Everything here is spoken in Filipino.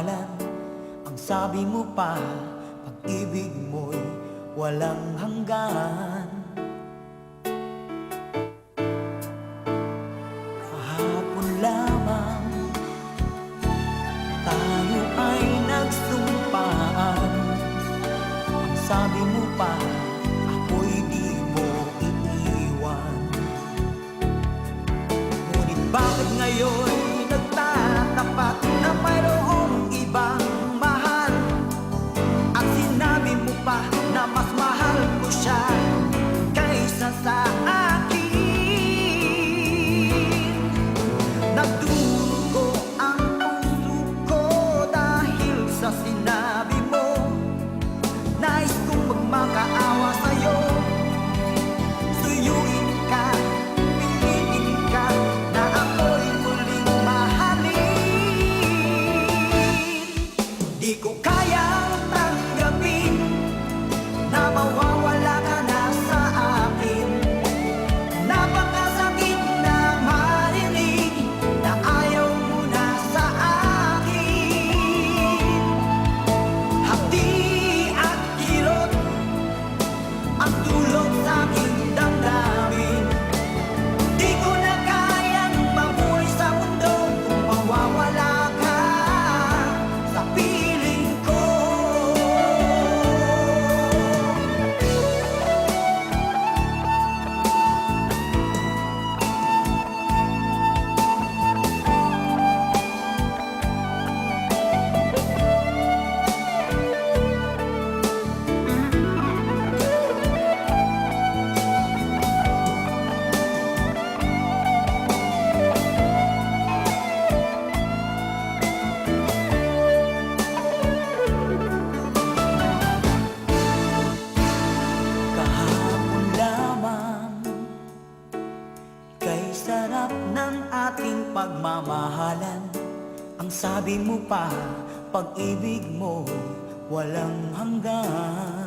pagmamahalan. Ang sabi mo pa, pag-ibig mo'y walang hanggan. Kahapon lamang tayo ay nagsumpaan. Ang sabi mo pa, ako'y di mo iiwan. Ngunit bakit ngayon nagtatapat na mayroong ibang mahal? At sinabi mo pa na mas mahal ko siya kaysa sa akin. Nagdurugo ang puso ko dahil sa sinabi mo. Nais kong magmakaawa sa'yo, suyuin ka, piliin ka, na ako'y muling mahalin. Di ko kayang tanggapin na mawawala ka na sa akin. Napakasakit na marinig na ayaw mo na sa akin. Hapdi at kirot ang tulog sa aking damdamin. Di ko na kayang mabuhay sa mundo kung mawawala ka sa piling ko. Kahapon lamang, kay sarap ng ating pagmamahalan. Ang sabi mo pa, pag-ibig mo walang hanggan.